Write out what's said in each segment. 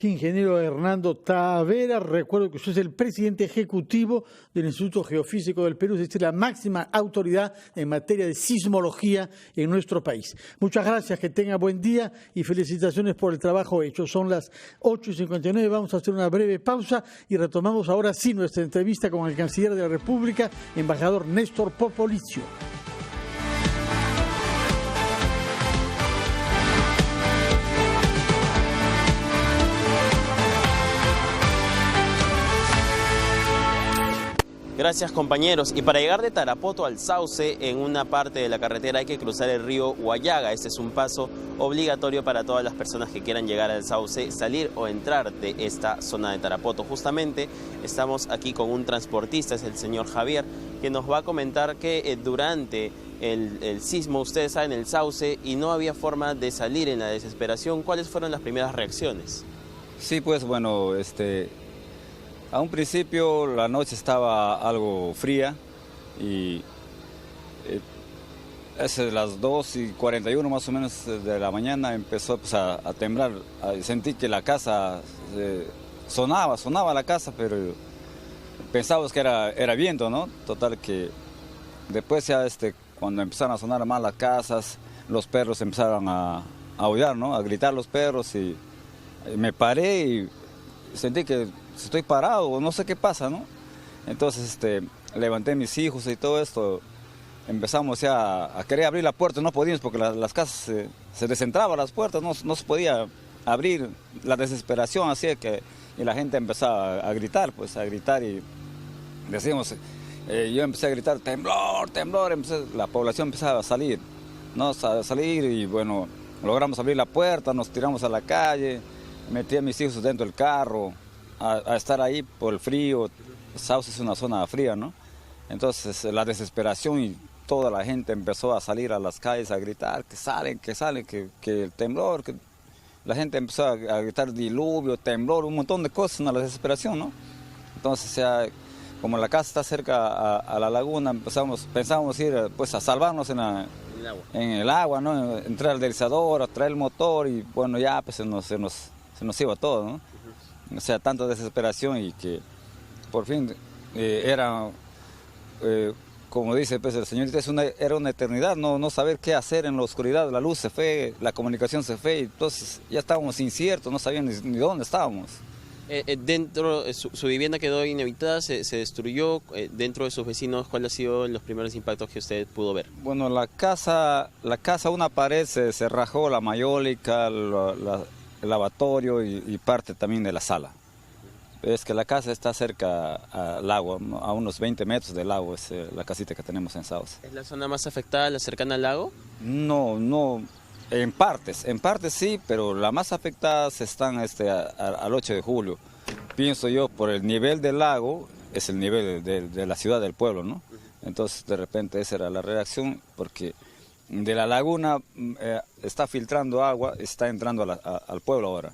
Ingeniero Hernando Tavera, recuerdo que usted es el presidente ejecutivo del Instituto Geofísico del Perú, es decir, la máxima autoridad en materia de sismología en nuestro país. Muchas gracias, que tenga buen día y felicitaciones por el trabajo hecho. Son las 8:59, vamos a hacer una breve pausa y retomamos ahora sí nuestra entrevista con el canciller de la República, embajador Néstor Popolizio. Gracias, compañeros. Y para llegar de Tarapoto al Sauce, en una parte de la carretera hay que cruzar el río Huallaga. Este es un paso obligatorio para todas las personas que quieran llegar al Sauce, salir o entrar de esta zona de Tarapoto. Justamente estamos aquí con un transportista, es el señor Javier, que nos va a comentar que durante el sismo, ustedes saben, el Sauce, y no había forma de salir en la desesperación. ¿Cuáles fueron las primeras reacciones? Sí, pues bueno, a un principio la noche estaba algo fría y es las 2:41 más o menos de la mañana empezó pues, a temblar. Sentí que la casa sonaba la casa, pero pensábamos que era viento, ¿no? Total que después ya cuando empezaron a sonar más las casas, los perros empezaron a aullar, ¿no? A gritar los perros y me paré y sentí que estoy parado, no sé qué pasa, ¿no? Entonces levanté a mis hijos y todo esto, empezamos ya a querer abrir la puerta, no podíamos porque las casas se desentraban las puertas, no se podía abrir, la desesperación hacía que y la gente empezaba a gritar, pues a gritar y decíamos, yo empecé a gritar, temblor, temblor, la población empezaba a salir, ¿no? A salir y bueno, logramos abrir la puerta, nos tiramos a la calle, metí a mis hijos dentro del carro, a estar ahí por el frío. Sauce es una zona fría, ¿no? Entonces la desesperación y toda la gente empezó a salir a las calles a gritar que salen, que el temblor, que la gente empezó a gritar diluvio, temblor, un montón de cosas, una desesperación, ¿no? Entonces ya, como la casa está cerca a la laguna, pensábamos ir pues a salvarnos en el agua, ¿no? Entrar al deslizador, a traer el motor y bueno, ya pues se nos iba todo, ¿no? O sea, tanta desesperación y que por fin como dice pues, el señorita, era una eternidad, no saber qué hacer en la oscuridad, la luz se fue, la comunicación se fue, entonces ya estábamos inciertos, no sabíamos ni dónde estábamos. Dentro, su vivienda quedó inhabitada, se destruyó. Dentro de sus vecinos, ¿cuáles han sido los primeros impactos que usted pudo ver? Bueno, la casa una pared se rajó, la mayólica, el lavatorio y parte también de la sala. Es que la casa está cerca al agua, a unos 20 metros del lago, es la casita que tenemos en Sauce. ¿Es la zona más afectada, la cercana al lago? No, en partes sí, pero la más afectadas están al 8 de julio. Pienso yo, por el nivel del lago, es el nivel de la ciudad del pueblo, ¿no? Entonces, de repente, esa era la reacción, porque de la laguna está filtrando agua, está entrando al pueblo ahora,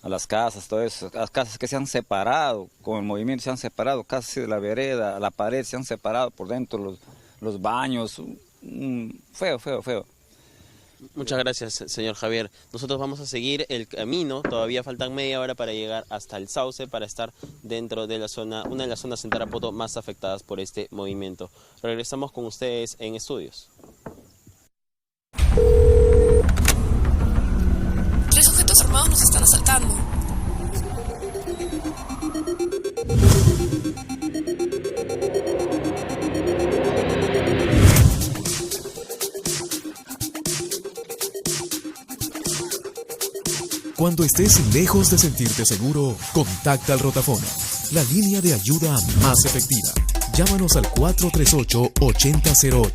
a las casas, todo eso, las casas que se han separado, con el movimiento se han separado, casi de la vereda, la pared se han separado por dentro, los baños, feo. Muchas gracias, señor Javier. Nosotros vamos a seguir el camino, todavía faltan media hora para llegar hasta el Sauce, para estar dentro de la zona, una de las zonas en Tarapoto más afectadas por este movimiento. Regresamos con ustedes en estudios. 3 sujetos armados nos están asaltando. Cuando estés lejos de sentirte seguro, contacta al Rotafono, la línea de ayuda más efectiva. Llámanos al 438-8008.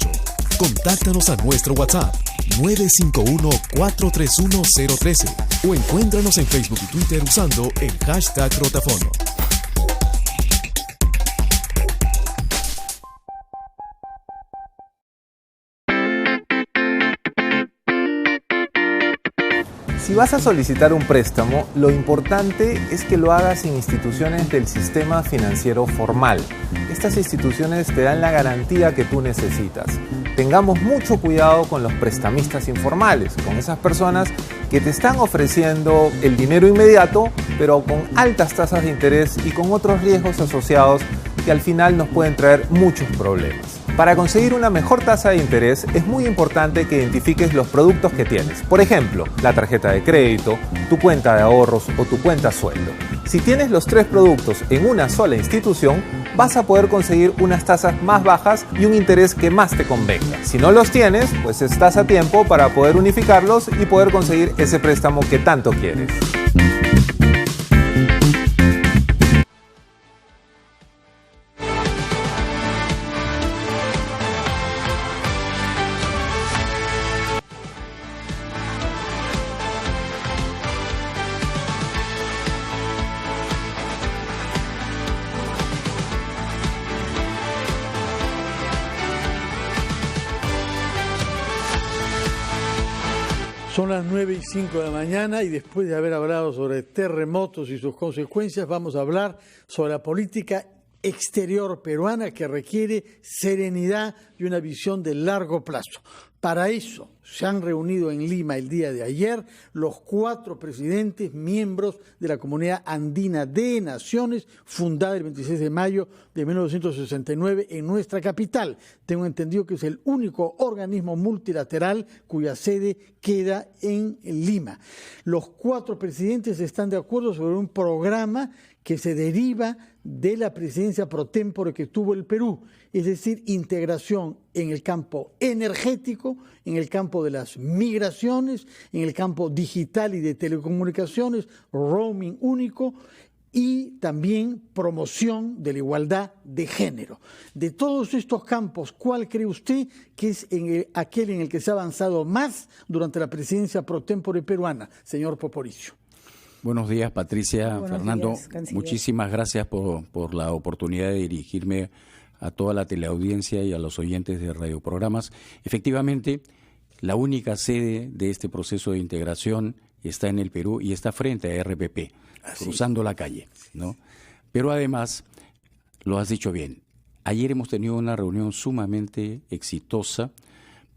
Contáctanos a nuestro WhatsApp 951-431-013 o encuéntranos en Facebook y Twitter usando el hashtag Rotafono. Si vas a solicitar un préstamo, lo importante es que lo hagas en instituciones del sistema financiero formal. Estas instituciones te dan la garantía que tú necesitas. Tengamos mucho cuidado con los prestamistas informales, con esas personas que te están ofreciendo el dinero inmediato, pero con altas tasas de interés y con otros riesgos asociados que al final nos pueden traer muchos problemas. Para conseguir una mejor tasa de interés es muy importante que identifiques los productos que tienes. Por ejemplo, la tarjeta de crédito, tu cuenta de ahorros o tu cuenta sueldo. Si tienes los 3 productos en una sola institución, vas a poder conseguir unas tasas más bajas y un interés que más te convenga. Si no los tienes, pues estás a tiempo para poder unificarlos y poder conseguir ese préstamo que tanto quieres. Son las 9:05 de la mañana y después de haber hablado sobre terremotos y sus consecuencias, vamos a hablar sobre la política exterior peruana que requiere serenidad y una visión de largo plazo. Para eso se han reunido en Lima el día de ayer los 4 presidentes miembros de la Comunidad Andina de Naciones, fundada el 26 de mayo de 1969 en nuestra capital. Tengo entendido que es el único organismo multilateral cuya sede queda en Lima. Los 4 presidentes están de acuerdo sobre un programa que se deriva de la presidencia pro tempore que tuvo el Perú, es decir, integración en el campo energético, en el campo de las migraciones, en el campo digital y de telecomunicaciones, roaming único y también promoción de la igualdad de género. De todos estos campos, ¿cuál cree usted que es aquel en el que se ha avanzado más durante la presidencia pro tempore peruana, señor Poporicio? Buenos días, Patricia. Buenos Fernando, días, canciller. muchísimas gracias por la oportunidad de dirigirme a toda la teleaudiencia y a los oyentes de radioprogramas. Efectivamente, la única sede de este proceso de integración está en el Perú y está frente a RPP, cruzando la calle, ¿no? Pero además, lo has dicho bien, ayer hemos tenido una reunión sumamente exitosa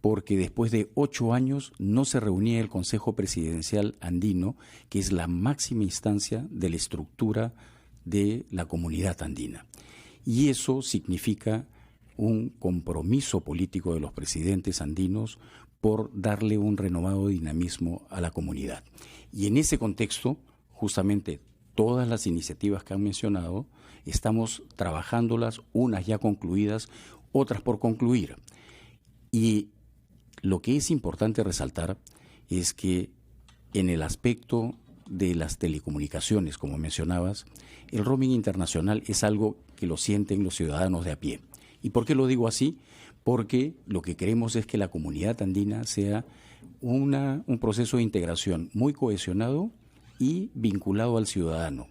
porque después de 8 años no se reunía el Consejo Presidencial Andino, que es la máxima instancia de la estructura de la comunidad andina. Y eso significa un compromiso político de los presidentes andinos por darle un renovado dinamismo a la comunidad. Y en ese contexto, justamente todas las iniciativas que han mencionado, estamos trabajándolas, unas ya concluidas, otras por concluir. Y lo que es importante resaltar es que en el aspecto de las telecomunicaciones, como mencionabas, el roaming internacional es algo que lo sienten los ciudadanos de a pie. ¿Y por qué lo digo así? Porque lo que queremos es que la comunidad andina sea un proceso de integración muy cohesionado y vinculado al ciudadano.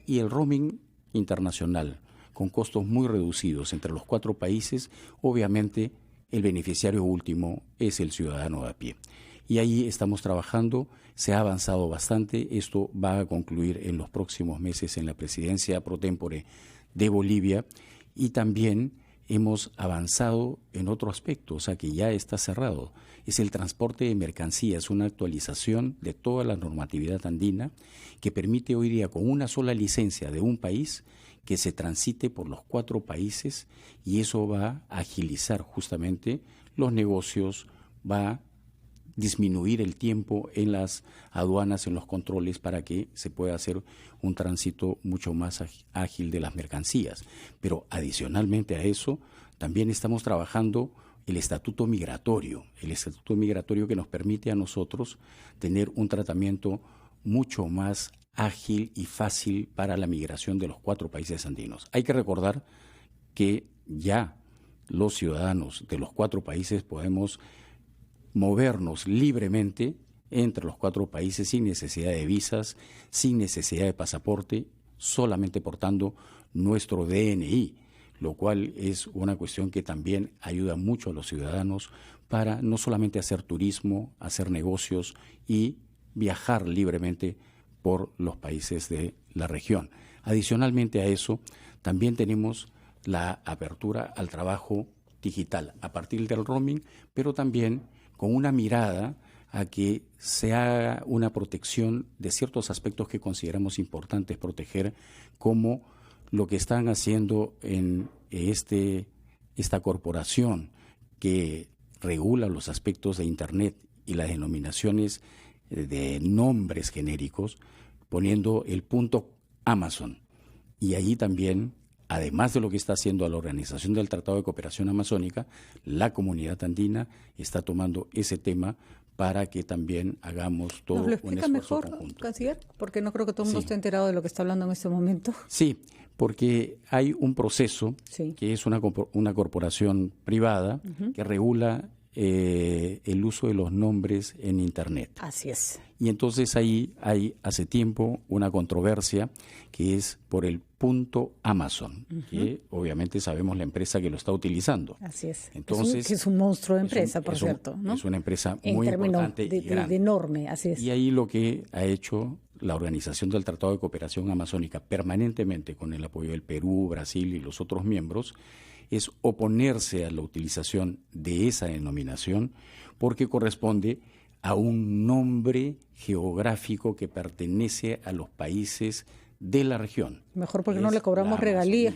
Y el roaming internacional, con costos muy reducidos entre los 4 países, obviamente el beneficiario último es el ciudadano de a pie. Y ahí estamos trabajando, se ha avanzado bastante, esto va a concluir en los próximos meses en la presidencia pro tempore de Bolivia y también hemos avanzado en otro aspecto, o sea que ya está cerrado, es el transporte de mercancías, una actualización de toda la normatividad andina que permite hoy día con una sola licencia de un país que se transite por los 4 países y eso va a agilizar justamente los negocios, va a disminuir el tiempo en las aduanas, en los controles, para que se pueda hacer un tránsito mucho más ágil de las mercancías. Pero adicionalmente a eso, también estamos trabajando el estatuto migratorio que nos permite a nosotros tener un tratamiento mucho más ágil y fácil para la migración de los 4 países andinos. Hay que recordar que ya los ciudadanos de los 4 países podemos movernos libremente entre los 4 países sin necesidad de visas, sin necesidad de pasaporte, solamente portando nuestro DNI, lo cual es una cuestión que también ayuda mucho a los ciudadanos para no solamente hacer turismo, hacer negocios y viajar libremente por los países de la región. Adicionalmente a eso, también tenemos la apertura al trabajo digital a partir del roaming, pero también con una mirada a que se haga una protección de ciertos aspectos que consideramos importantes proteger, como lo que están haciendo en esta corporación que regula los aspectos de Internet y las denominaciones de nombres genéricos, poniendo el punto Amazon. Y allí también, además de lo que está haciendo la Organización del Tratado de Cooperación Amazónica, la Comunidad Andina está tomando ese tema para que también hagamos todo un esfuerzo mejor, conjunto. canciller, porque no creo que todo el mundo esté enterado de lo que está hablando en este momento. Sí, porque hay un proceso que es una corporación privada que regula el uso de los nombres en Internet. Así es. Y entonces ahí hay hace tiempo una controversia que es por el punto Amazon, que obviamente sabemos la empresa que lo está utilizando. Así es. Entonces, es un monstruo de empresa, por cierto, ¿no? Es una empresa muy importante y grande. De enorme, así es. Y ahí lo que ha hecho la Organización del Tratado de Cooperación Amazónica permanentemente con el apoyo del Perú, Brasil y los otros miembros es oponerse a la utilización de esa denominación porque corresponde a un nombre geográfico que pertenece a los países de la región. Mejor porque no le cobramos regalías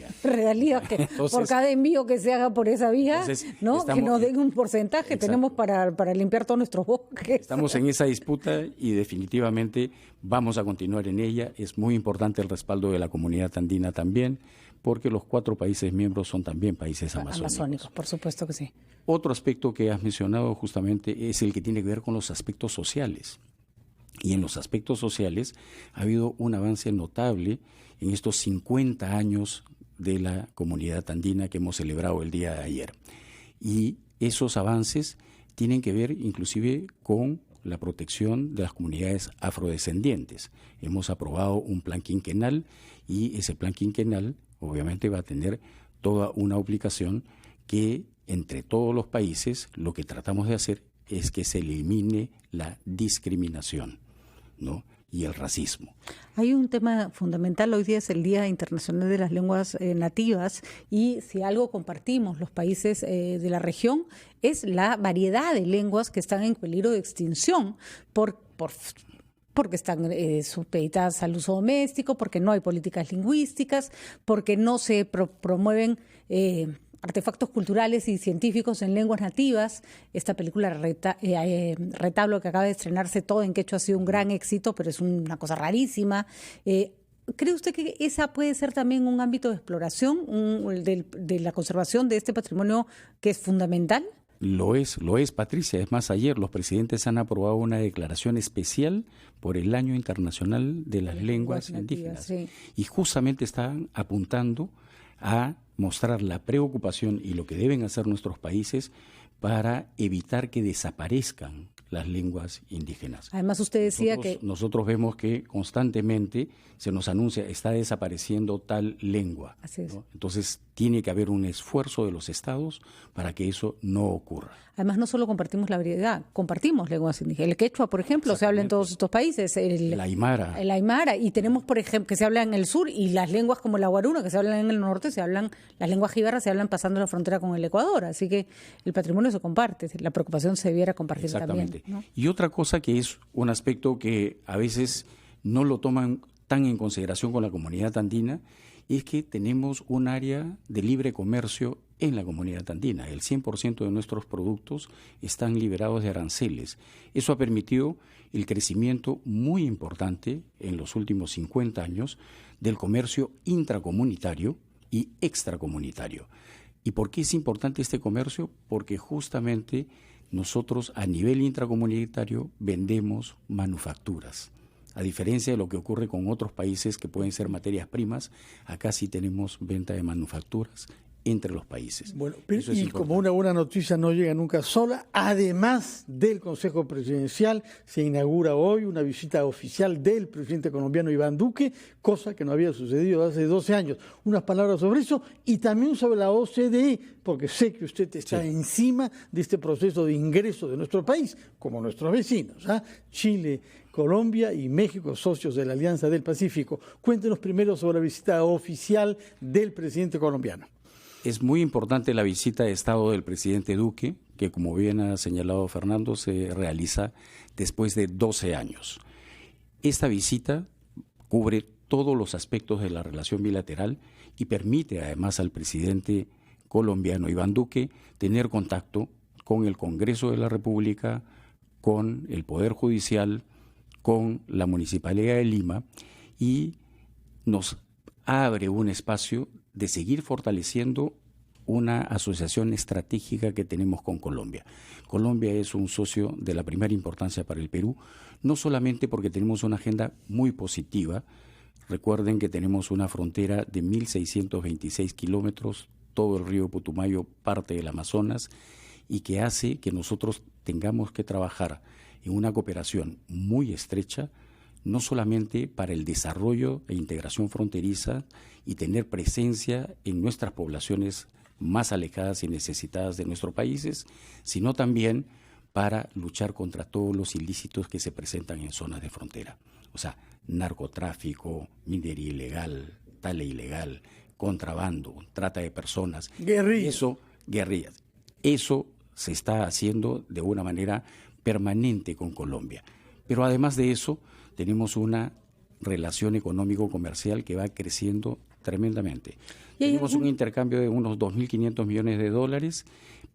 que entonces, por cada envío que se haga por esa vía, ¿no? Que nos den un porcentaje. Exacto. Tenemos para limpiar todos nuestros bosques. Estamos en esa disputa y definitivamente vamos a continuar en ella. Es muy importante el respaldo de la comunidad andina también, porque los 4 países miembros son también países amazónicos. Por supuesto que sí. Otro aspecto que has mencionado justamente es el que tiene que ver con los aspectos sociales. Y en los aspectos sociales ha habido un avance notable en estos 50 años de la comunidad andina que hemos celebrado el día de ayer. Y esos avances tienen que ver inclusive con la protección de las comunidades afrodescendientes. Hemos aprobado un plan quinquenal y ese plan quinquenal obviamente va a tener toda una aplicación que entre todos los países lo que tratamos de hacer es que se elimine la discriminación, ¿no? Y el racismo. Hay un tema fundamental, hoy día es el Día Internacional de las Lenguas Nativas y si algo compartimos los países de la región es la variedad de lenguas que están en peligro de extinción porque están supeditadas al uso doméstico, porque no hay políticas lingüísticas, porque no se promueven artefactos culturales y científicos en lenguas nativas. Esta película Retablo, que acaba de estrenarse todo en quechua, ha sido un gran éxito, pero es una cosa rarísima. ¿Cree usted que esa puede ser también un ámbito de exploración de la conservación de este patrimonio que es fundamental? Lo es, Patricia. Es más, ayer los presidentes han aprobado una declaración especial por el Año Internacional de las Lenguas Indígenas. Sí. Y justamente están apuntando a mostrar la preocupación y lo que deben hacer nuestros países para evitar que desaparezcan las lenguas indígenas. Además, usted decía nosotros vemos que constantemente se nos anuncia está desapareciendo tal lengua. Así es. ¿no? Entonces, tiene que haber un esfuerzo de los estados para que eso no ocurra. Además, no solo compartimos la variedad, compartimos lenguas indígenas. El quechua, por ejemplo, se habla en todos estos países. El aymara. El aymara. Y tenemos, por ejemplo, que se habla en el sur, y las lenguas como la guaruna, que se hablan en el norte, las lenguas jíbaras se hablan pasando la frontera con el Ecuador. Así que el patrimonio se comparte. La preocupación se debiera compartir también, ¿no? Y otra cosa que es un aspecto que a veces no lo toman tan en consideración con la comunidad andina, es que tenemos un área de libre comercio en la comunidad andina. El 100% de nuestros productos están liberados de aranceles. Eso ha permitido el crecimiento muy importante en los últimos 50 años del comercio intracomunitario y extracomunitario. ¿Y por qué es importante este comercio? Porque justamente nosotros a nivel intracomunitario vendemos manufacturas. A diferencia de lo que ocurre con otros países que pueden ser materias primas, acá sí tenemos venta de manufacturas entre los países. Bueno, Eso es y importante. como una buena noticia no llega nunca sola, además del Consejo Presidencial, se inaugura hoy una visita oficial del presidente colombiano Iván Duque, cosa que no había sucedido hace 12 años. Unas palabras sobre eso y también sobre la OCDE, porque sé que usted está encima de este proceso de ingreso de nuestro país, como nuestros vecinos, Chile, Colombia y México, socios de la Alianza del Pacífico. Cuéntenos primero sobre la visita oficial del presidente colombiano. Es muy importante la visita de Estado del presidente Duque, que como bien ha señalado Fernando, se realiza después de 12 años. Esta visita cubre todos los aspectos de la relación bilateral y permite además al presidente colombiano Iván Duque tener contacto con el Congreso de la República, con el Poder Judicial, con la Municipalidad de Lima, y nos abre un espacio de seguir fortaleciendo una asociación estratégica que tenemos con Colombia. Colombia es un socio de la primera importancia para el Perú, no solamente porque tenemos una agenda muy positiva. Recuerden que tenemos una frontera de 1.626 kilómetros, todo el río Putumayo, parte del Amazonas, y que hace que nosotros tengamos que trabajar en una cooperación muy estrecha, no solamente para el desarrollo e integración fronteriza y tener presencia en nuestras poblaciones más alejadas y necesitadas de nuestros países, sino también para luchar contra todos los ilícitos que se presentan en zonas de frontera. O sea, narcotráfico, minería ilegal, tala ilegal, contrabando, trata de personas. Guerrillas. Eso se está haciendo de una manera permanente con Colombia. Pero además de eso, tenemos una relación económico-comercial que va creciendo tremendamente. Tenemos un intercambio de unos 2.500 millones de dólares,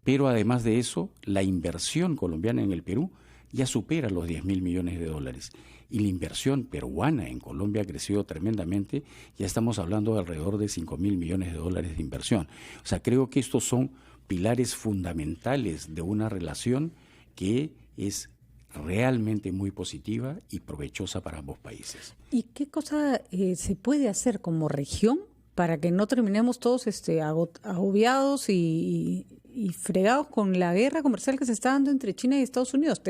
pero además de eso, la inversión colombiana en el Perú ya supera los 10.000 millones de dólares. Y la inversión peruana en Colombia ha crecido tremendamente, ya estamos hablando de alrededor de 5.000 millones de dólares de inversión. O sea, creo que estos son pilares fundamentales de una relación que es realmente muy positiva y provechosa para ambos países. ¿Y qué cosa se puede hacer como región para que no terminemos todos agobiados y fregados con la guerra comercial que se está dando entre China y Estados Unidos?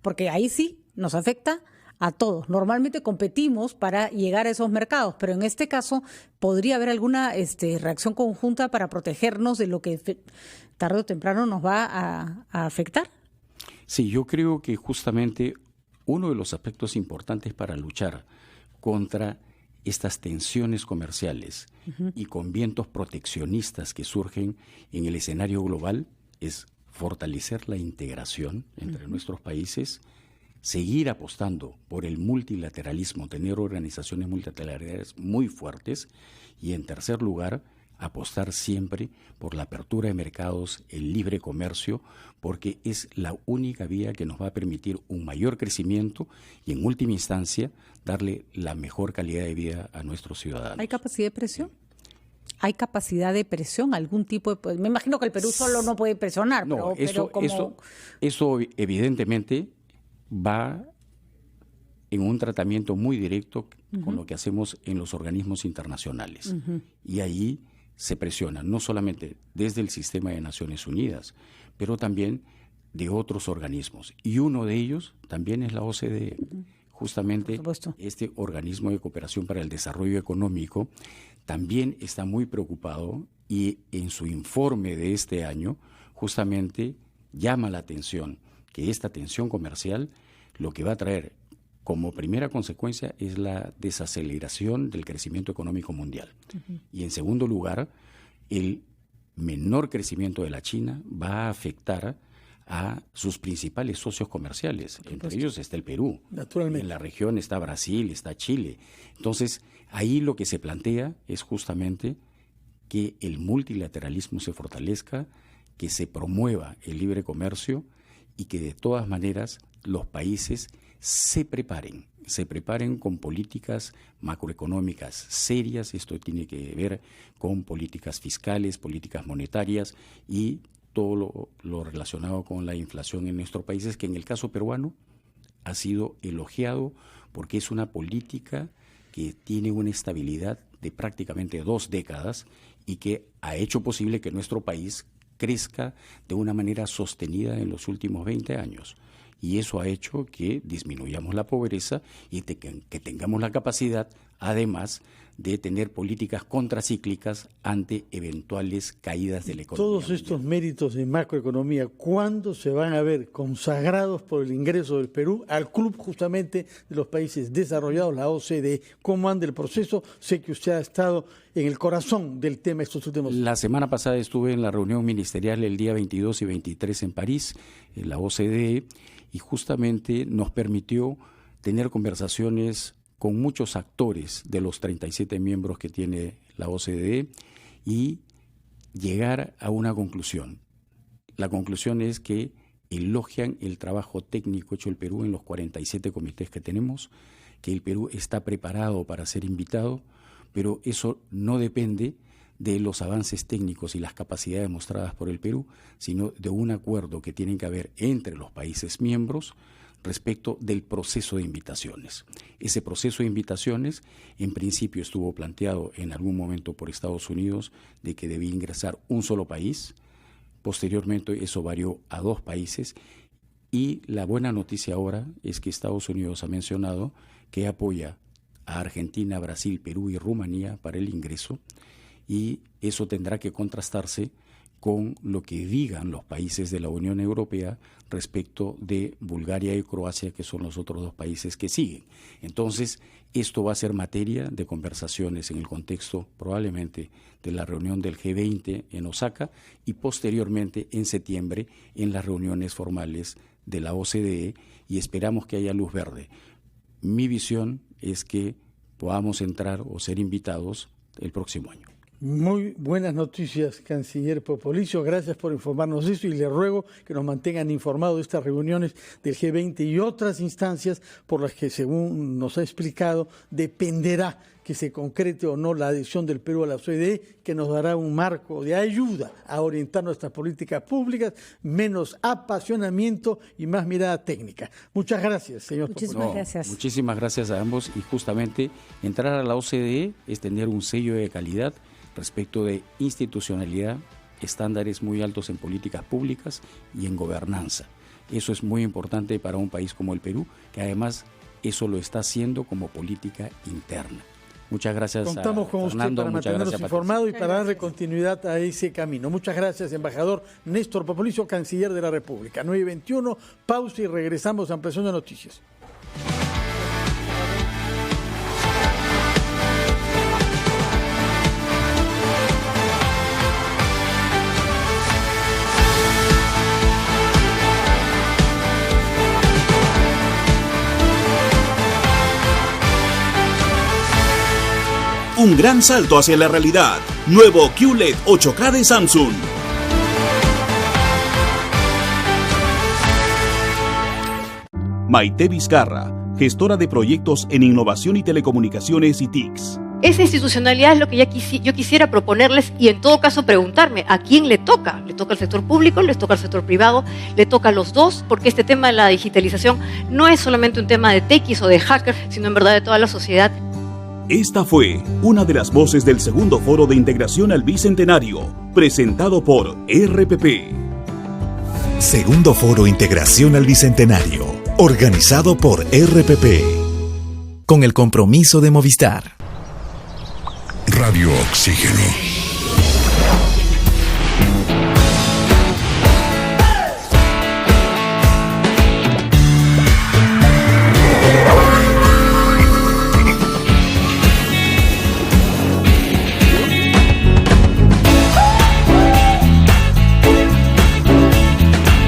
Porque ahí sí nos afecta a todos. Normalmente competimos para llegar a esos mercados, pero en este caso podría haber alguna reacción conjunta para protegernos de lo que tarde o temprano nos va a afectar. Sí, yo creo que justamente uno de los aspectos importantes para luchar contra estas tensiones comerciales y con vientos proteccionistas que surgen en el escenario global es fortalecer la integración entre nuestros países, seguir apostando por el multilateralismo, tener organizaciones multilaterales muy fuertes y, en tercer lugar, apostar siempre por la apertura de mercados, el libre comercio, porque es la única vía que nos va a permitir un mayor crecimiento y, en última instancia, darle la mejor calidad de vida a nuestros ciudadanos. ¿Hay capacidad de presión? ¿Hay capacidad de presión? ¿Algún tipo de...? Me imagino que el Perú solo no puede presionar, no, pero como... Eso evidentemente va en un tratamiento muy directo con lo que hacemos en los organismos internacionales. Y ahí se presiona, no solamente desde el sistema de Naciones Unidas, pero también de otros organismos. Y uno de ellos también es la OCDE. Justamente este organismo de cooperación para el desarrollo económico también está muy preocupado y en su informe de este año justamente llama la atención que esta tensión comercial lo que va a traer como primera consecuencia es la desaceleración del crecimiento económico mundial. Y en segundo lugar, el menor crecimiento de la China va a afectar a sus principales socios comerciales. Entre ellos está el Perú. Naturalmente. En la región está Brasil, está Chile. Entonces, ahí lo que se plantea es justamente que el multilateralismo se fortalezca, que se promueva el libre comercio y que de todas maneras los países se preparen con políticas macroeconómicas serias. Esto tiene que ver con políticas fiscales, políticas monetarias y todo lo relacionado con la inflación en nuestros países, que en el caso peruano ha sido elogiado porque es una política que tiene una estabilidad de prácticamente 2 décadas y que ha hecho posible que nuestro país crezca de una manera sostenida en los últimos 20 años. Y eso ha hecho que disminuyamos la pobreza y que tengamos la capacidad, además, de tener políticas contracíclicas ante eventuales caídas de la economía. Todos estos méritos de macroeconomía, ¿cuándo se van a ver consagrados por el ingreso del Perú al club justamente de los países desarrollados, la OCDE? ¿Cómo anda el proceso? Sé que usted ha estado en el corazón del tema estos últimos años. La semana pasada estuve en la reunión ministerial el día 22 y 23 en París, en la OCDE, y justamente nos permitió tener conversaciones con muchos actores de los 37 miembros que tiene la OCDE y llegar a una conclusión. La conclusión es que elogian el trabajo técnico hecho el Perú en los 47 comités que tenemos, que el Perú está preparado para ser invitado, pero eso no depende de los avances técnicos y las capacidades mostradas por el Perú, sino de un acuerdo que tiene que haber entre los países miembros respecto del proceso de invitaciones. Ese proceso de invitaciones, en principio estuvo planteado en algún momento por Estados Unidos de que debía ingresar un solo país, posteriormente eso varió a 2 países, y la buena noticia ahora es que Estados Unidos ha mencionado que apoya a Argentina, Brasil, Perú y Rumanía para el ingreso, y eso tendrá que contrastarse con lo que digan los países de la Unión Europea respecto de Bulgaria y Croacia, que son los otros 2 países que siguen. Entonces, esto va a ser materia de conversaciones en el contexto probablemente de la reunión del G20 en Osaka y posteriormente en septiembre en las reuniones formales de la OCDE, y esperamos que haya luz verde. Mi visión es que podamos entrar o ser invitados el próximo año. Muy buenas noticias, canciller Popolizio. Gracias por informarnos de esto y le ruego que nos mantengan informados de estas reuniones del G20 y otras instancias por las que, según nos ha explicado, dependerá que se concrete o no la adhesión del Perú a la OCDE, que nos dará un marco de ayuda a orientar nuestras políticas públicas, menos apasionamiento y más mirada técnica. Muchas gracias, señor Popolizio. Muchísimas gracias. Muchísimas gracias a ambos, y justamente entrar a la OCDE es tener un sello de calidad respecto de institucionalidad, estándares muy altos en políticas públicas y en gobernanza. Eso es muy importante para un país como el Perú, que además eso lo está haciendo como política interna. Muchas gracias. Contamos con Fernando, usted para mantenernos informados y para darle continuidad a ese camino. Muchas gracias, embajador Néstor Popolizio, canciller de la República. 9:21, pausa y regresamos a Ampliación de Noticias. Un gran salto hacia la realidad. Nuevo QLED 8K de Samsung. Maite Vizcarra, gestora de proyectos en innovación y telecomunicaciones y TICs. Esa institucionalidad es lo que yo quisiera proponerles y en todo caso preguntarme a quién le toca. ¿Le toca al sector público? ¿Le toca al sector privado? ¿Le toca a los dos? Porque este tema de la digitalización no es solamente un tema de tequis o de hackers, sino en verdad de toda la sociedad. Esta fue una de las voces del segundo foro de integración al Bicentenario, presentado por RPP. Segundo foro Integración al Bicentenario, organizado por RPP. Con el compromiso de Movistar. Radio Oxígeno.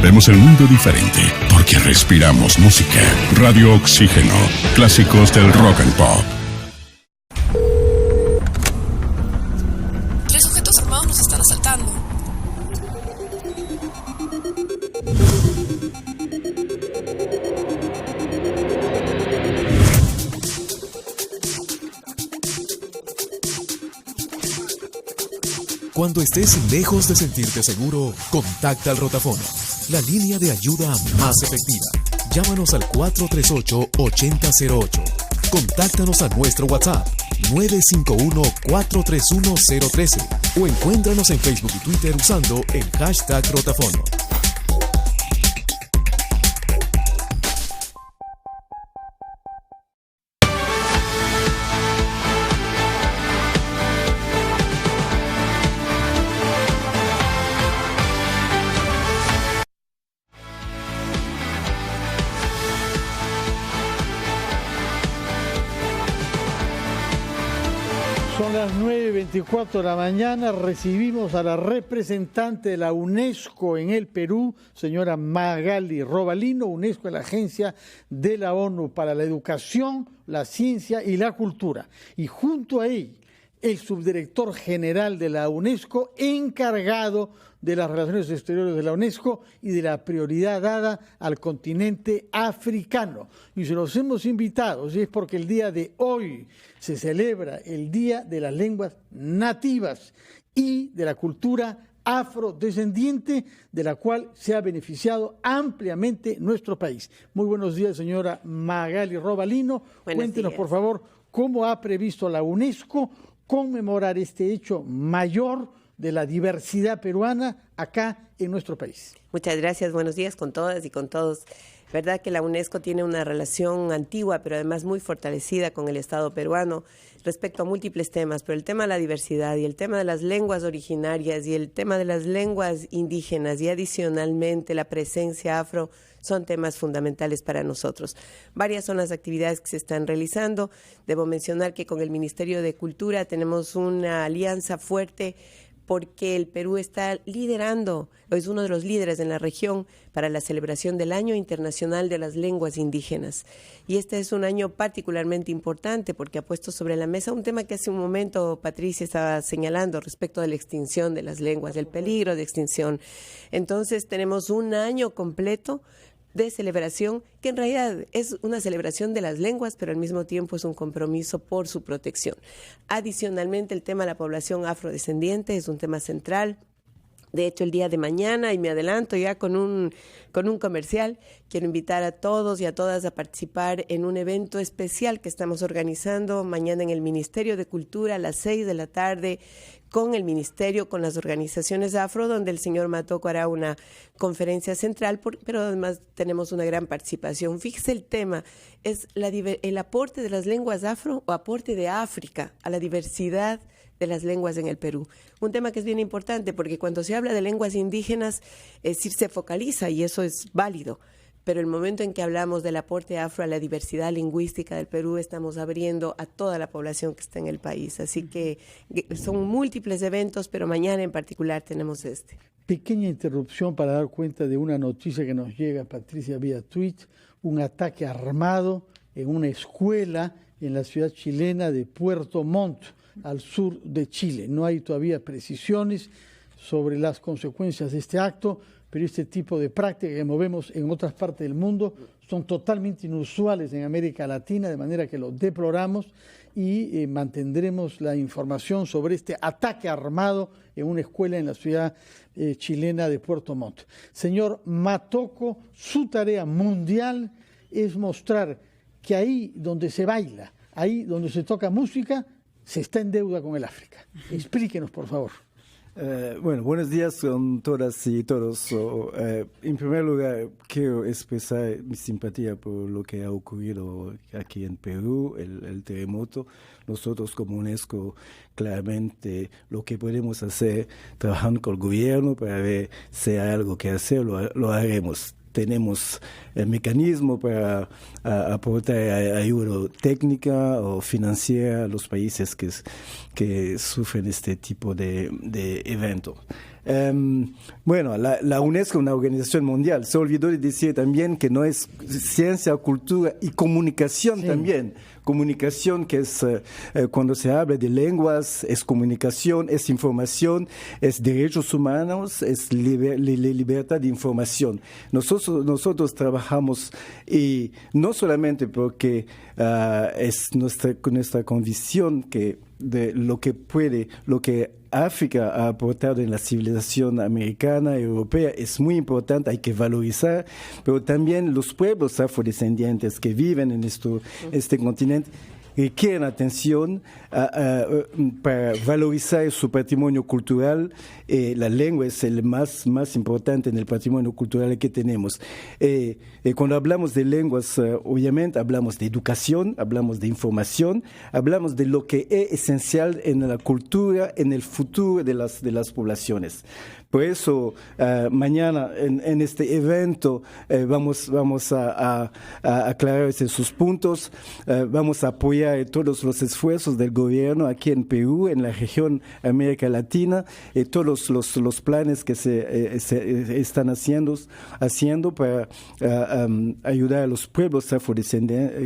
Vemos el mundo diferente porque respiramos música. Radio Oxígeno, clásicos del rock and pop. 3 sujetos armados nos están asaltando. Cuando estés lejos de sentirte seguro, contacta al Rotafono, la línea de ayuda más efectiva. Llámanos al 438-8008. Contáctanos a nuestro WhatsApp 951-431-013 o encuéntranos en Facebook y Twitter usando el hashtag Rotafono. Son las 9:24 de la mañana, recibimos a la representante de la UNESCO en el Perú, señora Magali Robalino. UNESCO es la agencia de la ONU para la educación, la ciencia y la cultura. Y junto a ella, el subdirector general de la UNESCO, encargado de las relaciones exteriores de la UNESCO y de la prioridad dada al continente africano. Y se los hemos invitado, y es porque el día de hoy se celebra el Día de las Lenguas Nativas y de la cultura afrodescendiente, de la cual se ha beneficiado ampliamente nuestro país. Muy buenos días, señora Magali Robalino. Cuéntenos, por favor, cómo ha previsto la UNESCO conmemorar este hecho mayor de la diversidad peruana acá en nuestro país. Muchas gracias, buenos días con todas y con todos. Verdad que la UNESCO tiene una relación antigua, pero además muy fortalecida con el Estado peruano respecto a múltiples temas, pero el tema de la diversidad y el tema de las lenguas originarias y el tema de las lenguas indígenas y adicionalmente la presencia afro son temas fundamentales para nosotros. Varias son las actividades que se están realizando. Debo mencionar que con el Ministerio de Cultura tenemos una alianza fuerte porque el Perú está liderando, es uno de los líderes en la región para la celebración del Año Internacional de las Lenguas Indígenas. Y este es un año particularmente importante porque ha puesto sobre la mesa un tema que hace un momento Patricia estaba señalando respecto de la extinción de las lenguas, del peligro de extinción. Entonces tenemos un año completo de celebración, que en realidad es una celebración de las lenguas, pero al mismo tiempo es un compromiso por su protección. Adicionalmente, el tema de la población afrodescendiente es un tema central. De hecho, el día de mañana, y me adelanto ya con un comercial, quiero invitar a todos y a todas a participar en un evento especial que estamos organizando mañana en el Ministerio de Cultura a las 6 de la tarde, con el Ministerio, con las organizaciones afro, donde el señor Matoco hará una conferencia central, pero además tenemos una gran participación. Fíjese, el tema es el aporte de las lenguas afro o aporte de África a la diversidad de las lenguas en el Perú. Un tema que es bien importante porque cuando se habla de lenguas indígenas, se focaliza y eso es válido. Pero el momento en que hablamos del aporte afro a la diversidad lingüística del Perú, estamos abriendo a toda la población que está en el país. Así que son múltiples eventos, pero mañana en particular tenemos este. Pequeña interrupción para dar cuenta de una noticia que nos llega, Patricia, vía tweet: un ataque armado en una escuela en la ciudad chilena de Puerto Montt, al sur de Chile. No hay todavía precisiones sobre las consecuencias de este acto, pero este tipo de prácticas que movemos en otras partes del mundo son totalmente inusuales en América Latina, de manera que lo deploramos y mantendremos la información sobre este ataque armado en una escuela en la ciudad chilena de Puerto Montt. Señor Matoco, su tarea mundial es mostrar que ahí donde se baila, ahí donde se toca música, se está en deuda con el África. Explíquenos, por favor. Bueno, buenos días con todas y todos. En primer lugar, quiero expresar mi simpatía por lo que ha ocurrido aquí en Perú, el terremoto. Nosotros como UNESCO, claramente lo que podemos hacer, trabajando con el gobierno para ver si hay algo que hacer, lo haremos. Tenemos el mecanismo para aportar ayuda técnica o financiera a los países que sufren este tipo de eventos. Bueno, la UNESCO es una organización mundial. Se olvidó de decir también que no es ciencia, cultura y comunicación también. Comunicación, que es cuando se habla de lenguas, es comunicación, es información, es derechos humanos, es libertad de información. Nosotros trabajamos, y no solamente porque es nuestra convicción que de lo que África ha aportado en la civilización americana y europea es muy importante, hay que valorizar, pero también los pueblos afrodescendientes que viven en este continente requieren atención para valorizar su patrimonio cultural. La lengua es el más importante en el patrimonio cultural que tenemos. Cuando hablamos de lenguas, obviamente hablamos de educación, hablamos de información, hablamos de lo que es esencial en la cultura, en el futuro de las poblaciones. Por eso, mañana en este evento vamos a aclarar esos puntos, vamos a apoyar todos los esfuerzos del gobierno aquí en Perú, en la región América Latina, todos los planes que se están haciendo para ayudar a los pueblos afrodescendientes,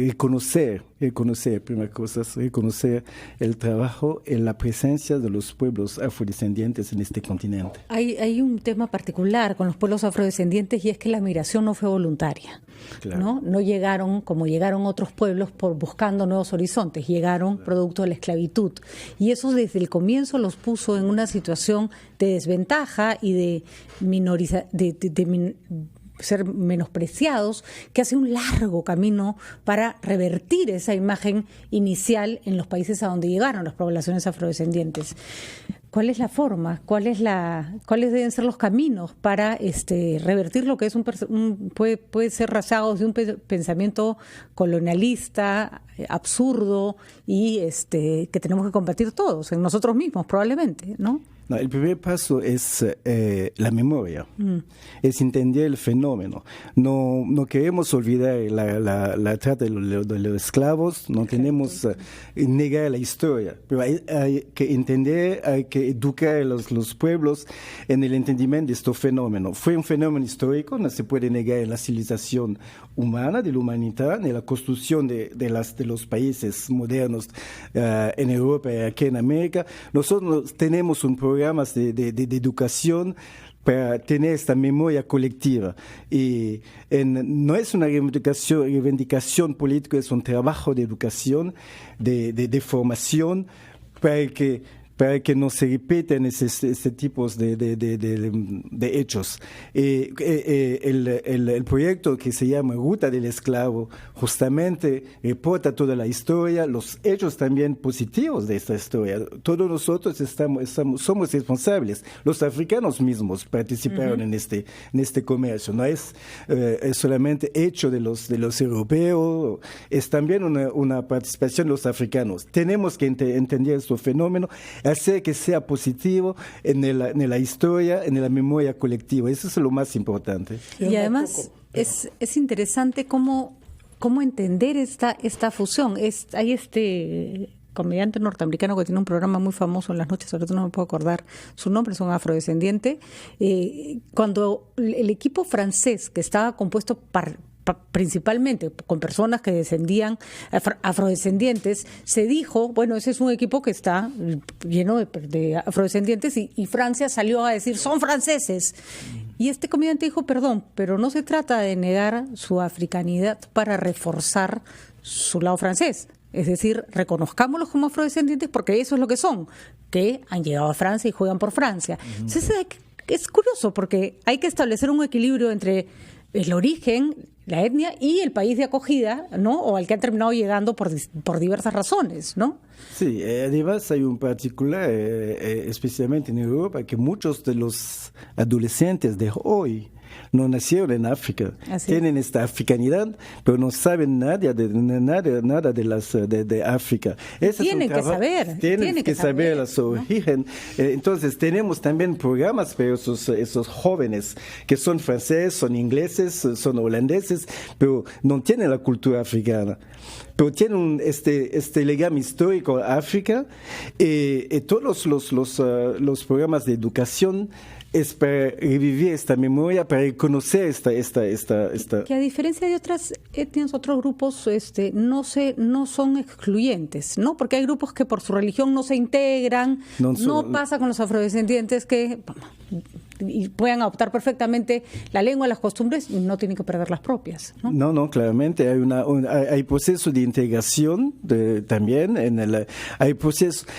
reconocer, primera cosa, reconocer el trabajo y la presencia de los pueblos afrodescendientes en este continente. Hay un tema particular con los pueblos afrodescendientes y es que la migración no fue voluntaria. Claro. No llegaron como llegaron otros pueblos buscando nuevos horizontes, llegaron producto de la esclavitud. Y eso desde el comienzo los puso en una situación de desventaja y de ser menospreciados, que hace un largo camino para revertir esa imagen inicial en los países a donde llegaron las poblaciones afrodescendientes. ¿Cuál es la forma? ¿Cuáles deben ser los caminos para revertir lo que es puede ser rasgados de un pensamiento colonialista, absurdo y que tenemos que combatir todos, en nosotros mismos probablemente, ¿no? No, el primer paso es la memoria, es entender el fenómeno. No queremos olvidar la trata de los esclavos, no tenemos negar la historia, pero hay que entender, hay que educar a los pueblos en el entendimiento de este fenómeno. Fue un fenómeno histórico, no se puede negar en la civilización humana, de la humanidad, en la construcción de los países modernos en Europa y aquí en América. Nosotros tenemos un programa de educación para tener esta memoria colectiva. Y no es una reivindicación política, es un trabajo de educación, de formación, para que no se repiten este tipo de hechos. El proyecto que se llama Ruta del Esclavo justamente reporta toda la historia, los hechos también positivos de esta historia. Todos nosotros somos responsables. Los africanos mismos participaron en este comercio. No es solamente hecho de los europeos, es también una participación de los africanos. Tenemos que entender este fenómeno, hacer que sea positivo en la historia, en la memoria colectiva. Eso es lo más importante. Y además es interesante cómo entender esta fusión. Hay comediante norteamericano que tiene un programa muy famoso en las noches, ahorita no me puedo acordar su nombre, es un afrodescendiente. Cuando el equipo francés, que estaba compuesto principalmente con personas que descendían afrodescendientes, se dijo, bueno, ese es un equipo que está lleno de afrodescendientes y Francia salió a decir, son franceses. Y este comediante dijo, perdón, pero no se trata de negar su africanidad para reforzar su lado francés. Es decir, reconozcámoslos como afrodescendientes porque eso es lo que son, que han llegado a Francia y juegan por Francia. Entonces, es curioso porque hay que establecer un equilibrio entre el origen, la etnia y el país de acogida, ¿no? O al que han terminado llegando por diversas razones, ¿no? Sí, además hay un particular, especialmente en Europa, que muchos de los adolescentes de hoy no nacieron en África. Tienen esta africanidad, pero no saben nada de África. Tienen que saber. Tienen que saber su origen. Entonces tenemos también programas para esos jóvenes que son franceses, son ingleses, son holandeses, pero no tienen la cultura africana. Pero tienen este legado histórico a África y todos los programas de educación es para revivir esta memoria, para reconocer esta. Que a diferencia de otras etnias, otros grupos no son excluyentes, ¿no? Porque hay grupos que por su religión no se integran, no pasa con los afrodescendientes que y puedan adoptar perfectamente la lengua, las costumbres y no tienen que perder las propias, ¿no? No, claramente hay proceso de integración también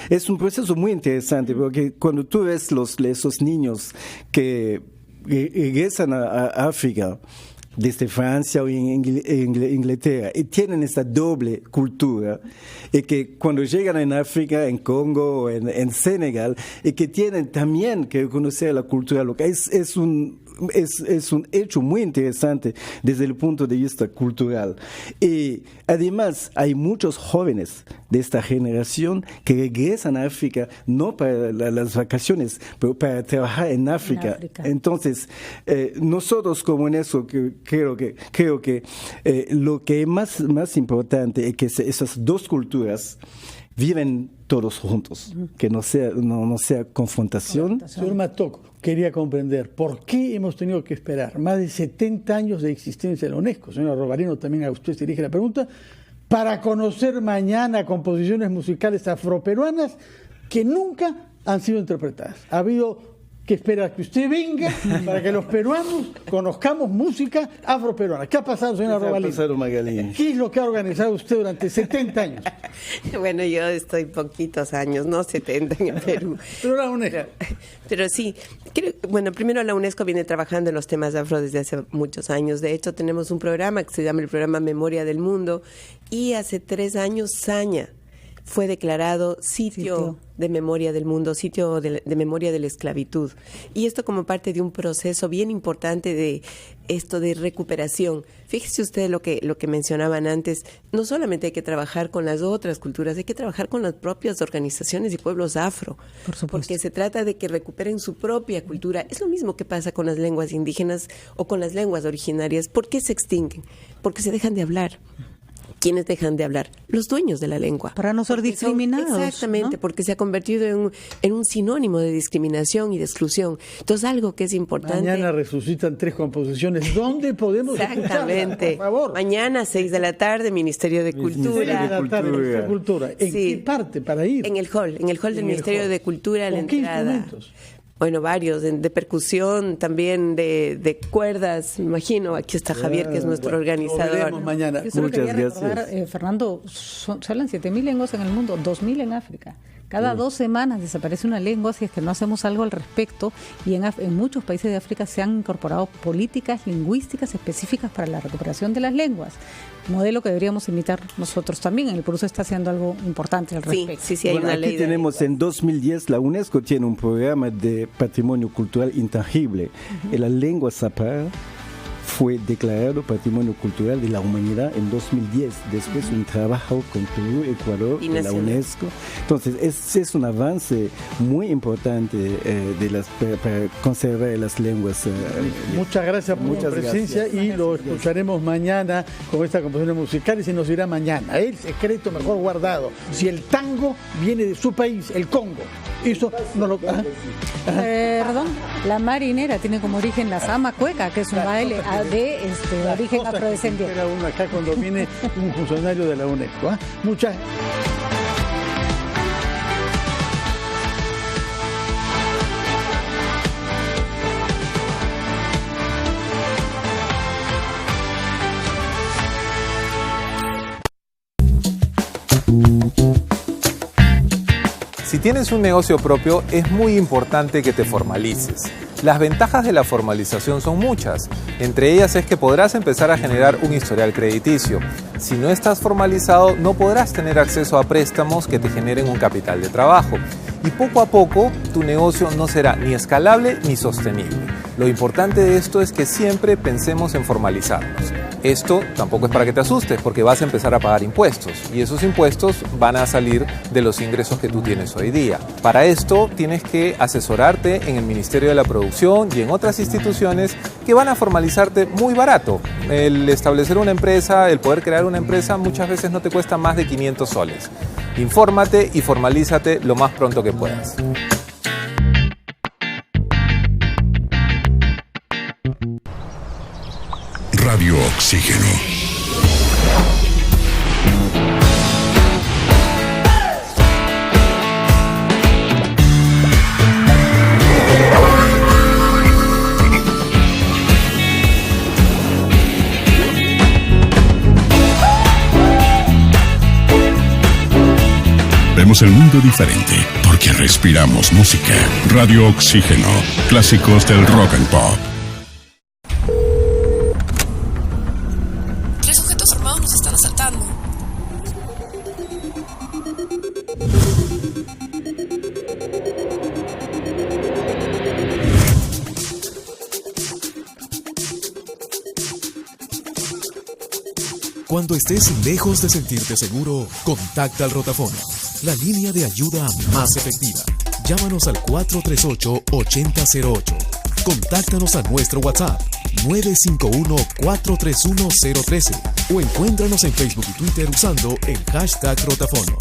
es un proceso muy interesante porque cuando tú ves esos niños que regresan a África desde Francia o Inglaterra, y tienen esta doble cultura, y que cuando llegan en África, en Congo o en Senegal, y que tienen también que conocer la cultura local, es un hecho muy interesante desde el punto de vista cultural. Y además hay muchos jóvenes de esta generación que regresan a África no para las vacaciones, pero para trabajar en África. Entonces, nosotros como UNESCO creo que lo que es más importante es que esas dos culturas viven todos juntos, que no sea confrontación. Señor Matoco, quería comprender por qué hemos tenido que esperar más de 70 años de existencia de la UNESCO. Señora Robarino, también a usted se dirige la pregunta, para conocer mañana composiciones musicales afroperuanas que nunca han sido interpretadas. Ha habido que esperar que usted venga para que los peruanos conozcamos música afroperuana. ¿Qué ha pasado, señora Robalino? ¿Qué es lo que ha organizado usted durante 70 años? Bueno, yo estoy poquitos años, no 70 en el Perú. Pero la UNESCO. Pero sí, bueno, primero la UNESCO viene trabajando en los temas afro desde hace muchos años. De hecho, tenemos un programa que se llama el programa Memoria del Mundo, y hace 3 años Saña fue declarado sitio de memoria del mundo, sitio de memoria de la esclavitud. Y esto como parte de un proceso bien importante de recuperación. Fíjese usted lo que mencionaban antes, no solamente hay que trabajar con las otras culturas, hay que trabajar con las propias organizaciones y pueblos afro, porque se trata de que recuperen su propia cultura. Es lo mismo que pasa con las lenguas indígenas o con las lenguas originarias. ¿Por qué se extinguen? Porque se dejan de hablar. ¿Quiénes dejan de hablar? Los dueños de la lengua. Para no ser discriminados. Exactamente, ¿no? Porque se ha convertido en un sinónimo de discriminación y de exclusión. Entonces, algo que es importante... Mañana resucitan 3 composiciones. ¿Dónde podemos Exactamente. Por favor. Mañana, 6 de la tarde, Ministerio de Cultura. 6 de la tarde, Cultura. ¿En qué parte para ir? En el hall del Ministerio de Cultura, la entrada. ¿Con qué instrumentos? Bueno, varios, de percusión, también de cuerdas, me imagino. Aquí está Javier, que es nuestro organizador. Mañana. Yo solo quería recordar, Fernando, se hablan 7.000 lenguas en el mundo, 2.000 en África. Cada 2 semanas desaparece una lengua si es que no hacemos algo al respecto, y en muchos países de África se han incorporado políticas lingüísticas específicas para la recuperación de las lenguas. Modelo que deberíamos imitar nosotros también. En el Perú se está haciendo algo importante al respecto. Sí, hay una ley. Aquí tenemos en 2010, la UNESCO tiene un programa de patrimonio cultural intangible. Y la lengua zapara fue declarado Patrimonio Cultural de la Humanidad en 2010, después un trabajo con Perú, Ecuador y la UNESCO. Entonces, es un avance muy importante para conservar las lenguas. Muchas gracias por su presencia y lo escucharemos mañana con esta composición musical, y se nos dirá mañana. El secreto mejor guardado. Si el tango viene de su país, el Congo. Eso no lo... Perdón, la marinera tiene como origen la sama cueca, que es un baile de origen afrodescendiente. Era uno acá cuando viene un funcionario de la UNESCO. Muchas Si tienes un negocio propio, es muy importante que te formalices. Las ventajas de la formalización son muchas. Entre ellas es que podrás empezar a generar un historial crediticio. Si no estás formalizado, no podrás tener acceso a préstamos que te generen un capital de trabajo. Y poco a poco, tu negocio no será ni escalable ni sostenible. Lo importante de esto es que siempre pensemos en formalizarnos. Esto tampoco es para que te asustes, porque vas a empezar a pagar impuestos, y esos impuestos van a salir de los ingresos que tú tienes hoy día. Para esto tienes que asesorarte en el Ministerio de la Producción y en otras instituciones que van a formalizarte muy barato. El establecer una empresa, el poder crear una empresa, muchas veces no te cuesta más de 500 soles. Infórmate y formalízate lo más pronto que puedas. Radio Oxígeno. Vemos el mundo diferente porque respiramos música. Radio Oxígeno. Clásicos del rock and pop. Cuando estés lejos de sentirte seguro, contacta al Rotafono, la línea de ayuda más efectiva. Llámanos al 438-8008. Contáctanos a nuestro WhatsApp 951-431-013 o encuéntranos en Facebook y Twitter usando el hashtag Rotafono.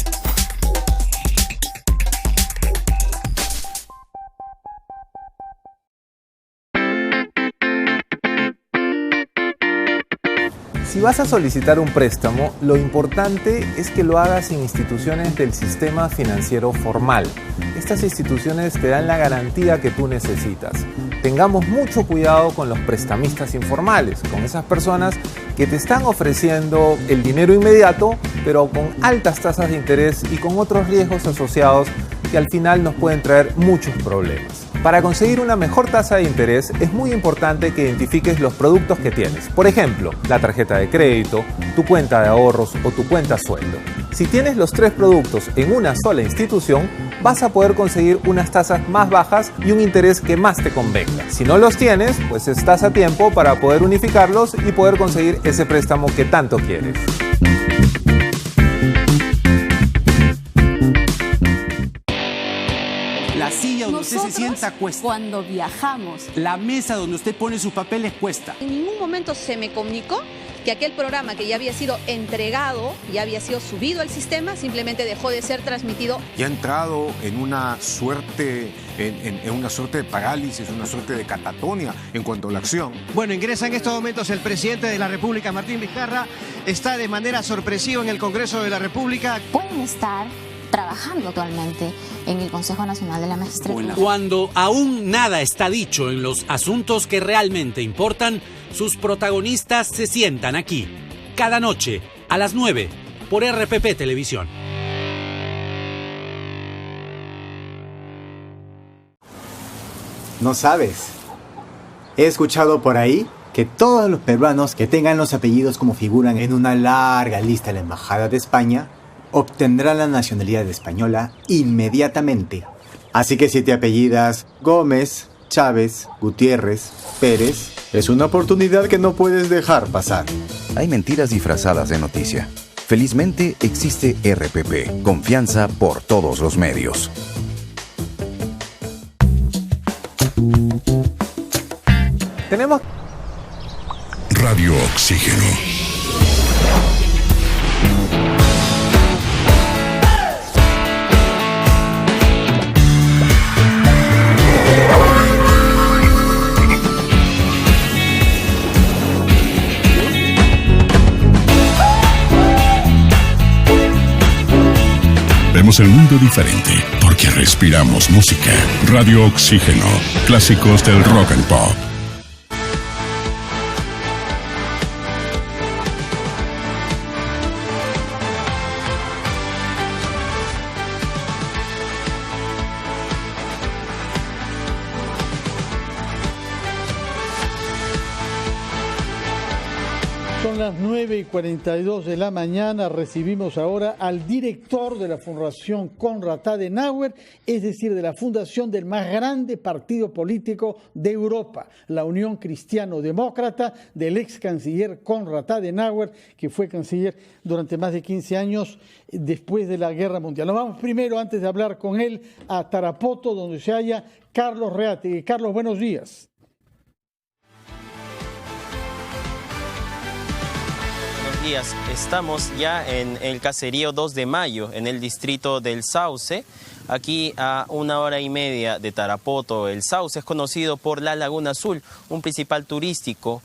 Si vas a solicitar un préstamo, lo importante es que lo hagas en instituciones del sistema financiero formal. Estas instituciones te dan la garantía que tú necesitas. Tengamos mucho cuidado con los prestamistas informales, con esas personas que te están ofreciendo el dinero inmediato, pero con altas tasas de interés y con otros riesgos asociados que al final nos pueden traer muchos problemas. Para conseguir una mejor tasa de interés es muy importante que identifiques los productos que tienes. Por ejemplo, la tarjeta de crédito, tu cuenta de ahorros o tu cuenta sueldo. Si tienes los 3 productos en una sola institución, vas a poder conseguir unas tasas más bajas y un interés que más te convenga. Si no los tienes, pues estás a tiempo para poder unificarlos y poder conseguir ese préstamo que tanto quieres. La silla donde usted se sienta cuesta. Cuando viajamos. La mesa donde usted pone sus papeles cuesta. En ningún momento se me comunicó que aquel programa que ya había sido entregado, ya había sido subido al sistema, simplemente dejó de ser transmitido. Y ha entrado en una suerte, en una suerte de parálisis, una suerte de catatonia en cuanto a la acción. Bueno, ingresa en estos momentos el presidente de la República, Martín Vizcarra, está de manera sorpresiva en el Congreso de la República. Pueden estar trabajando actualmente en el Consejo Nacional de la Magistratura. Cuando aún nada está dicho en los asuntos que realmente importan, sus protagonistas se sientan aquí, cada noche, a las 9, por RPP Televisión. ¿No sabes? He escuchado por ahí que todos los peruanos que tengan los apellidos como figuran en una larga lista de la Embajada de España obtendrán la nacionalidad española inmediatamente. Así que si te apellidas Gómez, Chávez, Gutiérrez, Pérez, es una oportunidad que no puedes dejar pasar. Hay mentiras disfrazadas de noticia. Felizmente existe RPP, confianza por todos los medios. Tenemos Radio Oxígeno. Vemos el mundo diferente porque respiramos música. Radio Oxígeno, clásicos del rock and pop. Son las 9:42 de la mañana. Recibimos ahora al director de la Fundación Konrad Adenauer, es decir, de la fundación del más grande partido político de Europa, la Unión Cristiano-Demócrata, del ex canciller Konrad Adenauer, que fue canciller durante más de 15 años después de la Guerra Mundial. Nos vamos primero, antes de hablar con él, a Tarapoto, donde se halla Carlos Reate. Carlos, buenos días. Estamos ya en el caserío 2 de Mayo, en el distrito del Sauce, aquí a 1h30 de Tarapoto. El Sauce es conocido por la Laguna Azul, un principal turístico,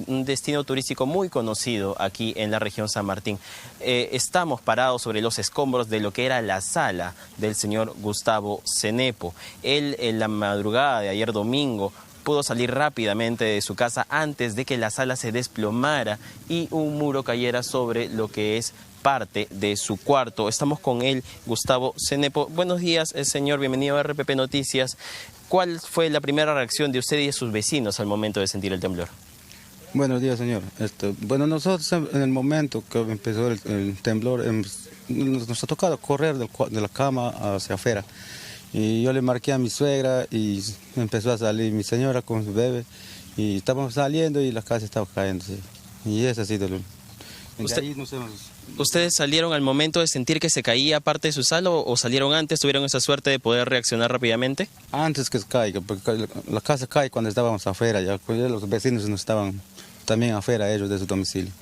un destino turístico muy conocido aquí en la región San Martín. Estamos parados sobre los escombros de lo que era la sala del señor Gustavo Cenepo. Él, en la madrugada de ayer domingo, pudo salir rápidamente de su casa antes de que la sala se desplomara y un muro cayera sobre lo que es parte de su cuarto. Estamos con él, Gustavo Cenepo. Buenos días, señor, bienvenido a RPP Noticias. ¿Cuál fue la primera reacción de usted y de sus vecinos al momento de sentir el temblor? Buenos días, señor. Bueno, nosotros en el momento que empezó el temblor, nos ha tocado correr de la cama hacia afuera. Y yo le marqué a mi suegra y empezó a salir mi señora con su bebé. Y estábamos saliendo y la casa estaba cayendo. Y ese ha sido ¿Ustedes salieron al momento de sentir que se caía parte de su sala o salieron antes, tuvieron esa suerte de poder reaccionar rápidamente? Antes que se caiga, porque la casa cae cuando estábamos afuera, ya los vecinos no estaban también afuera ellos de su domicilio.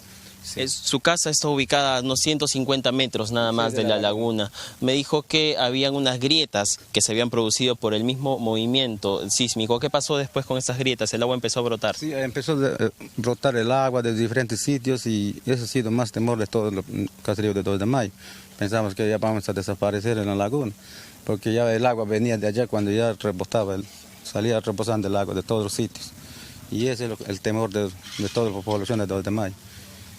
Sí. Su casa está ubicada a unos 150 metros nada más de la laguna. Me dijo que habían unas grietas que se habían producido por el mismo movimiento sísmico. ¿Qué pasó después con esas grietas? ¿El agua empezó a brotar? Sí, empezó a brotar el agua de diferentes sitios y eso ha sido más temor de todo el caserío de 2 de mayo. Pensamos que ya vamos a desaparecer en la laguna, porque ya el agua venía de allá cuando ya rebotaba, salía reposando el agua de todos los sitios. Y ese es el temor de toda la población de 2 de mayo.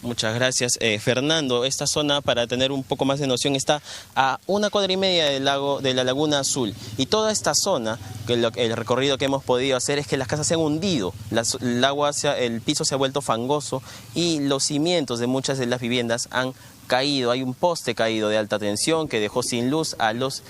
Muchas gracias. Fernando, esta zona, para tener un poco más de noción, está a 1,5 cuadras del lago, de la Laguna Azul. Y toda esta zona, el recorrido que hemos podido hacer es que las casas se han hundido, el piso se ha vuelto fangoso y los cimientos de muchas de las viviendas han caído. Hay un poste caído de alta tensión que dejó sin luz a los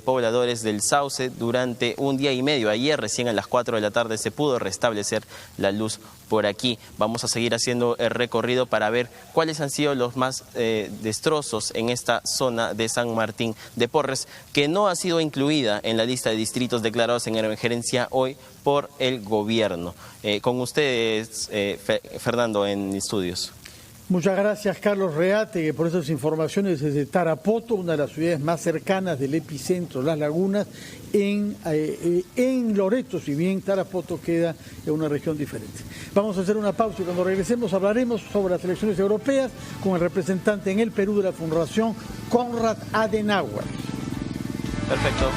pobladores del Sauce durante 1 día y medio. Ayer, recién a las 4 de la tarde, se pudo restablecer la luz por aquí. Vamos a seguir haciendo el recorrido para ver cuáles han sido los más destrozos en esta zona de San Martín de Porres, que no ha sido incluida en la lista de distritos declarados en emergencia hoy por el gobierno. Con ustedes, Fernando, en estudios. Muchas gracias, Carlos Reate, por esas informaciones desde Tarapoto, una de las ciudades más cercanas del epicentro, Las Lagunas, en Loreto, si bien Tarapoto queda en una región diferente. Vamos a hacer una pausa y cuando regresemos hablaremos sobre las elecciones europeas con el representante en el Perú de la Fundación, Konrad Adenauer. Perfecto.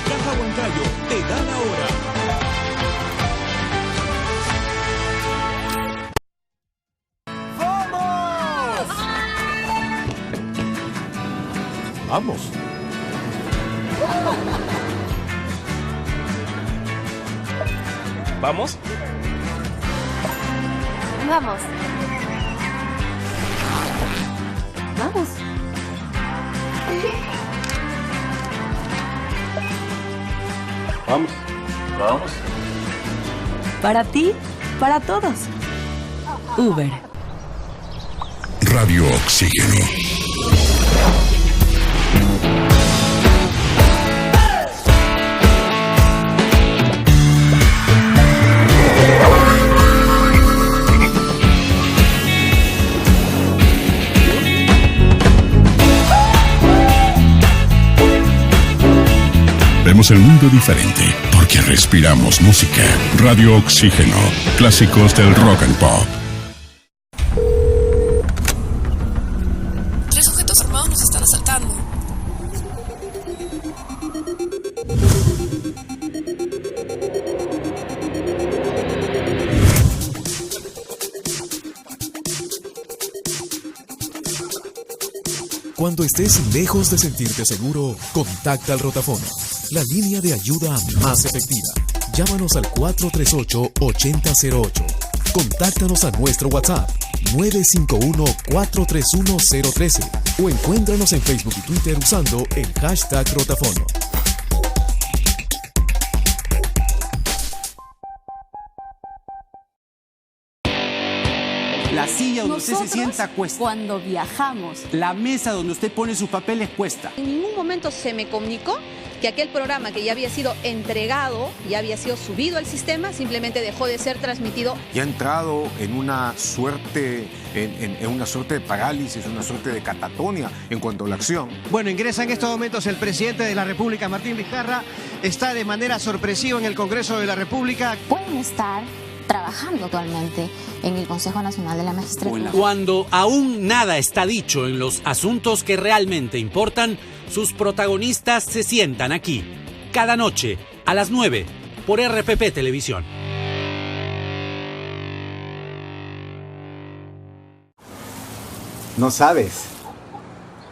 Caja Huancayo te da la hora. Vamos. ¿Vamos? Vamos. Vamos. Vamos. Vamos. Para ti, para todos. Uber. Radio Oxígeno. Vemos el mundo diferente porque respiramos música. Radio Oxígeno, clásicos del rock and pop. 3 sujetos armados nos están asaltando. Cuando estés lejos de sentirte seguro, contacta al rotafono, la línea de ayuda más efectiva. Llámanos al 438-8008. Contáctanos a nuestro WhatsApp 951-431-013 o encuéntranos en Facebook y Twitter usando el hashtag rotafono. La silla donde usted se sienta cuesta. Cuando viajamos. La mesa donde usted pone sus papeles cuesta. En ningún momento se me comunicó que aquel programa que ya había sido entregado, ya había sido subido al sistema, simplemente dejó de ser transmitido. Y ha entrado en una suerte, en una suerte de parálisis, una suerte de catatonia en cuanto a la acción. Bueno, ingresa en estos momentos el presidente de la República, Martín Vizcarra. Está de manera sorpresiva en el Congreso de la República. Pueden estar trabajando actualmente en el Consejo Nacional de la Magistratura. Cuando aún nada está dicho en los asuntos que realmente importan, sus protagonistas se sientan aquí, cada noche, a las 9, por RPP Televisión. No sabes.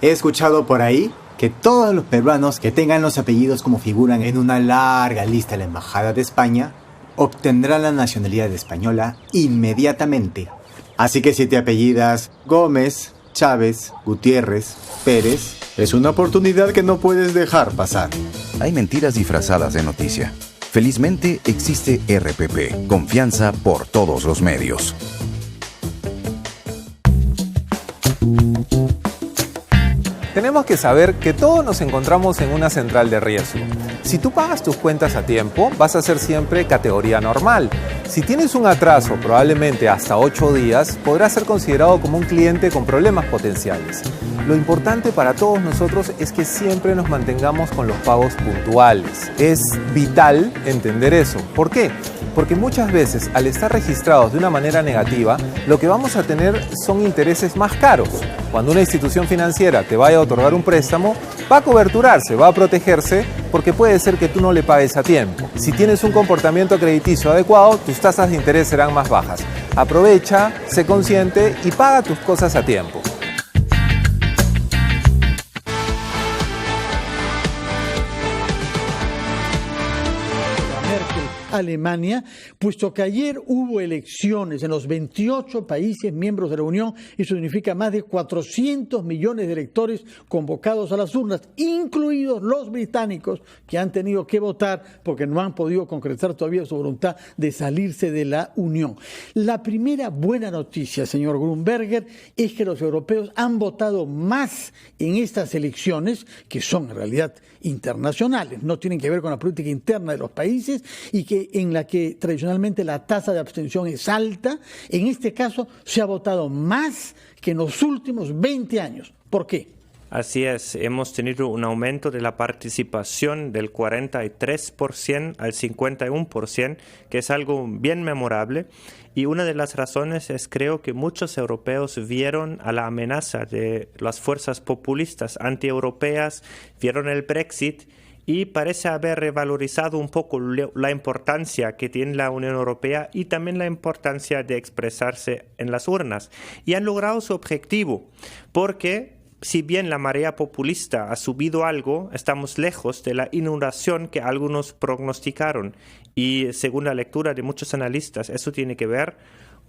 He escuchado por ahí que todos los peruanos que tengan los apellidos como figuran en una larga lista de la Embajada de España obtendrán la nacionalidad española inmediatamente. Así que si te apellidas Gómez, Chávez, Gutiérrez, Pérez, es una oportunidad que no puedes dejar pasar. Hay mentiras disfrazadas de noticia. Felizmente existe RPP, confianza por todos los medios. Tenemos que saber que todos nos encontramos en una central de riesgo. Si tú pagas tus cuentas a tiempo, vas a ser siempre categoría normal. Si tienes un atraso, probablemente hasta 8 días, podrás ser considerado como un cliente con problemas potenciales. Lo importante para todos nosotros es que siempre nos mantengamos con los pagos puntuales. Es vital entender eso. ¿Por qué? Porque muchas veces, al estar registrados de una manera negativa, lo que vamos a tener son intereses más caros. Cuando una institución financiera te vaya a otorgar un préstamo, va a coberturarse, va a protegerse, porque puede ser que tú no le pagues a tiempo. Si tienes un comportamiento crediticio adecuado, tus tasas de interés serán más bajas. Aprovecha, sé consciente y paga tus cosas a tiempo. Alemania, puesto que ayer hubo elecciones en los 28 países miembros de la Unión. Eso significa más de 400 millones de electores convocados a las urnas, incluidos los británicos, que han tenido que votar porque no han podido concretar todavía su voluntad de salirse de la Unión. La primera buena noticia, señor Grunberger, es que los europeos han votado más en estas elecciones, que son en realidad internacionales, no tienen que ver con la política interna de los países, y que en la que tradicionalmente la tasa de abstención es alta. En este caso se ha votado más que en los últimos 20 años. ¿Por qué? Así es, hemos tenido un aumento de la participación del 43% al 51%, que es algo bien memorable. Y una de las razones es, creo que muchos europeos vieron a la amenaza de las fuerzas populistas antieuropeas, vieron el Brexit y parece haber revalorizado un poco la importancia que tiene la Unión Europea y también la importancia de expresarse en las urnas. Y han logrado su objetivo, porque si bien la marea populista ha subido algo, estamos lejos de la inundación que algunos prognosticaron. Y según la lectura de muchos analistas, eso tiene que ver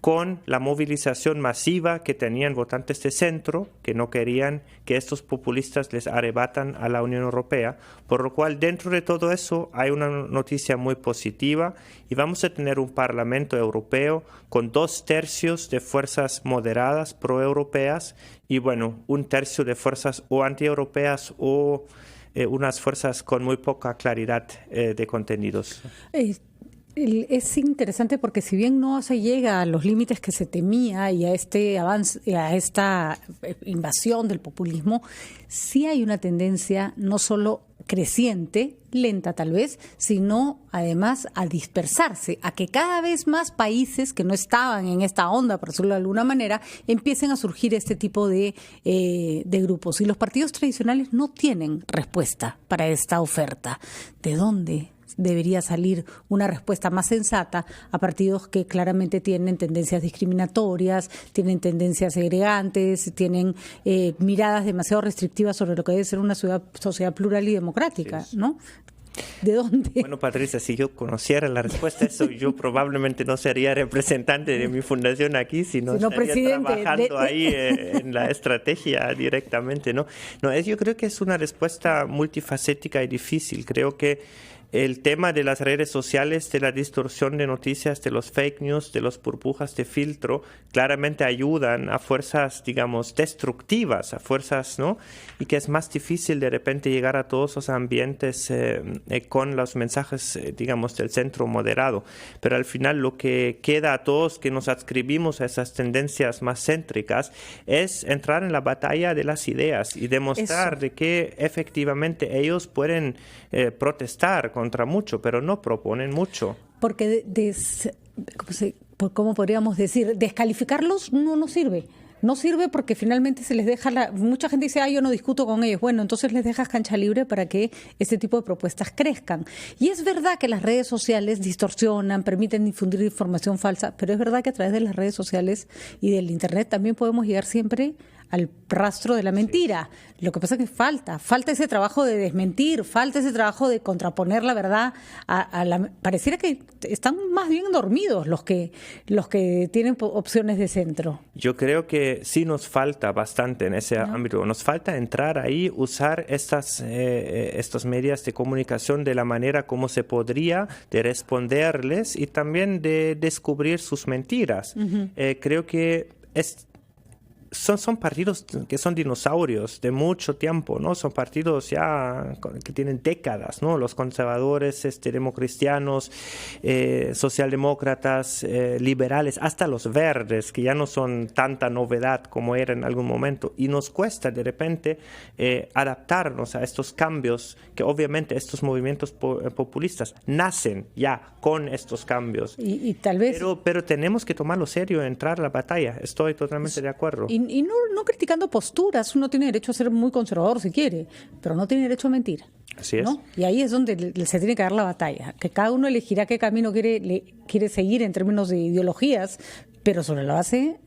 con la movilización masiva que tenían votantes de centro, que no querían que estos populistas les arrebatan a la Unión Europea, por lo cual dentro de todo eso hay una noticia muy positiva y vamos a tener un Parlamento Europeo con 2/3 de fuerzas moderadas proeuropeas y bueno, 1/3 de fuerzas o antieuropeas o unas fuerzas con muy poca claridad de contenidos. Es interesante porque si bien no se llega a los límites que se temía y a este avance, a esta invasión del populismo, sí hay una tendencia no solo creciente, lenta tal vez, sino además a dispersarse, a que cada vez más países que no estaban en esta onda, por decirlo de alguna manera, empiecen a surgir este tipo de grupos. Y los partidos tradicionales no tienen respuesta para esta oferta. ¿De dónde debería salir una respuesta más sensata a partidos que claramente tienen tendencias discriminatorias, tienen tendencias segregantes, tienen miradas demasiado restrictivas sobre lo que debe ser una sociedad plural y democrática, ¿no? ¿De dónde? Bueno, Patricia, si yo conociera la respuesta a eso, yo probablemente no sería representante de mi fundación aquí, sino estaría trabajando ahí en la estrategia directamente, ¿no? No, yo creo que es una respuesta multifacética y difícil. Creo que el tema de las redes sociales, de la distorsión de noticias, de los fake news, de las burbujas de filtro, claramente ayudan a fuerzas, digamos, destructivas, a fuerzas, ¿no? Y que es más difícil de repente llegar a todos los ambientes con los mensajes, digamos, del centro moderado. Pero al final lo que queda a todos que nos adscribimos a esas tendencias más céntricas es entrar en la batalla de las ideas y demostrar de que efectivamente ellos pueden protestar contra mucho, pero no proponen mucho. Porque, ¿cómo podríamos decir? Descalificarlos no nos sirve. No sirve porque finalmente se les deja mucha gente dice, yo no discuto con ellos. Bueno, entonces les dejas cancha libre para que este tipo de propuestas crezcan. Y es verdad que las redes sociales distorsionan, permiten difundir información falsa, pero es verdad que a través de las redes sociales y del internet también podemos llegar siempre al rastro de la mentira. Lo que pasa es que falta ese trabajo de desmentir, falta ese trabajo de contraponer la verdad pareciera que están más bien dormidos los que tienen opciones de centro. Yo creo que sí nos falta bastante en ese ámbito. Nos falta entrar ahí, usar estas medios de comunicación de la manera como se podría, de responderles y también de descubrir sus mentiras. Creo que son partidos que son dinosaurios de mucho tiempo, ¿no? Son partidos ya que tienen décadas, ¿no? Los conservadores, democristianos, socialdemócratas, liberales, hasta los verdes, que ya no son tanta novedad como era en algún momento. Y nos cuesta de repente adaptarnos a estos cambios, que obviamente estos movimientos populistas nacen ya con estos cambios. Y tal vez... Pero tenemos que tomarlo serio, entrar a la batalla. Estoy totalmente de acuerdo. Y no criticando posturas, uno tiene derecho a ser muy conservador si quiere, pero no tiene derecho a mentir. Así es. ¿No? Y ahí es donde se tiene que dar la batalla, que cada uno elegirá qué camino quiere seguir en términos de ideologías, pero sobre la base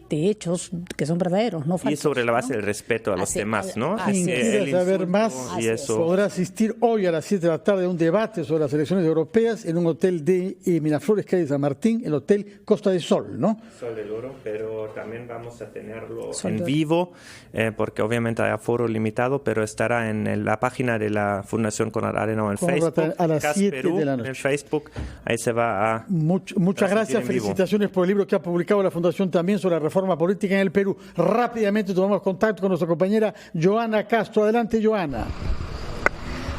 de hechos que son verdaderos, no falsos. Y sobre la base del respeto a los demás, ¿no? Quien quiera saber más podrá asistir hoy a las 7 de la tarde a un debate sobre las elecciones europeas en un hotel de Miraflores, calle San Martín, el Hotel Costa del Sol, ¿no? Sol del Oro, pero también vamos a tenerlo en vivo, porque obviamente hay aforo limitado, pero estará en la página de la Fundación Konrad Adenauer en Facebook. A las 7 de la noche. En Facebook, ahí se va a... Muchas gracias, felicitaciones por el libro que ha publicado la Fundación también sobre la reforma política en el Perú. Rápidamente tomamos contacto con nuestra compañera Joana Castro. Adelante, Joana.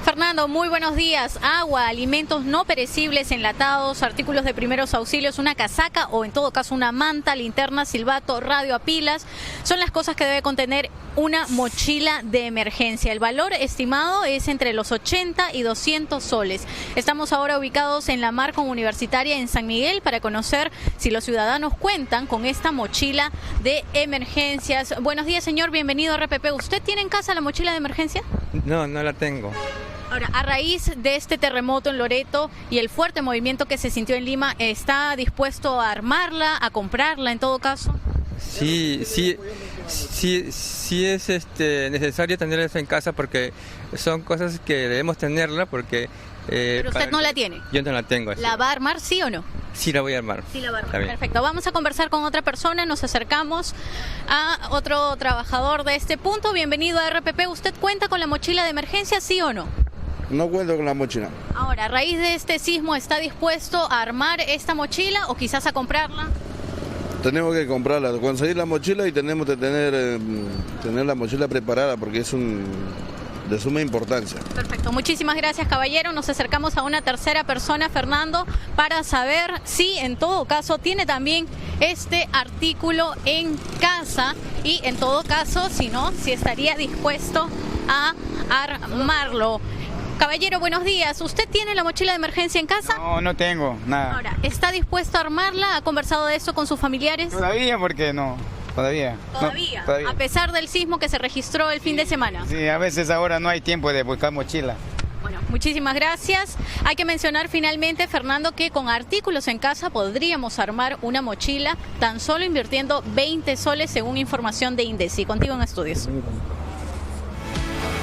Fernando, muy buenos días. Agua, alimentos no perecibles, enlatados, artículos de primeros auxilios, una casaca o en todo caso una manta, linterna, silbato, radio a pilas, son las cosas que debe contener una mochila de emergencia. El valor estimado es entre los 80 y 200 soles. Estamos ahora ubicados en la Marcon Universitaria en San Miguel para conocer si los ciudadanos cuentan con esta mochila de emergencias. Buenos días, señor, bienvenido a RPP. ¿Usted tiene en casa la mochila de emergencia? No, no la tengo. Ahora, a raíz de este terremoto en Loreto y el fuerte movimiento que se sintió en Lima, ¿está dispuesto a armarla, a comprarla en todo caso? Sí es necesario tenerla en casa porque son cosas que debemos tenerla porque... Pero usted no la tiene. Yo no la tengo. ¿La va a armar, sí o no? Sí, la voy a armar. Sí, la va a armar. Perfecto. Vamos a conversar con otra persona. Nos acercamos a otro trabajador de este punto. Bienvenido a RPP. ¿Usted cuenta con la mochila de emergencia, sí o no? No cuento con la mochila. Ahora, a raíz de este sismo, ¿está dispuesto a armar esta mochila o quizás a comprarla? Tenemos que comprarla, conseguir la mochila y tenemos que tener la mochila preparada porque es de suma importancia. Perfecto, muchísimas gracias, caballero. Nos acercamos a una tercera persona, Fernando, para saber si en todo caso tiene también este artículo en casa y en todo caso, si no, si estaría dispuesto a armarlo. Caballero, buenos días. ¿Usted tiene la mochila de emergencia en casa? No, no tengo nada. Ahora, ¿está dispuesto a armarla? ¿Ha conversado de eso con sus familiares? Todavía, porque no. Todavía. ¿Todavía? No, todavía. A pesar del sismo que se registró el fin de semana. Sí, a veces ahora no hay tiempo de buscar mochila. Bueno, muchísimas gracias. Hay que mencionar finalmente, Fernando, que con artículos en casa podríamos armar una mochila tan solo invirtiendo 20 soles según información de INDECI. Contigo en estudios.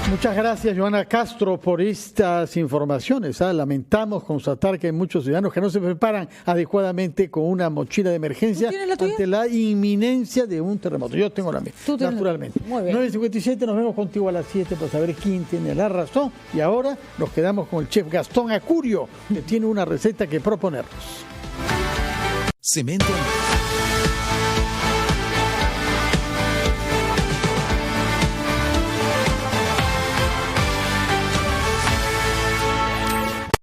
Muchas gracias, Joana Castro, por estas informaciones. Lamentamos constatar que hay muchos ciudadanos que no se preparan adecuadamente con una mochila de emergencia ante la inminencia de un terremoto. Yo tengo la mía, naturalmente. 9:57, nos vemos contigo a las 7 para saber quién tiene la razón. Y ahora nos quedamos con el chef Gastón Acurio, que tiene una receta que proponernos. Cemento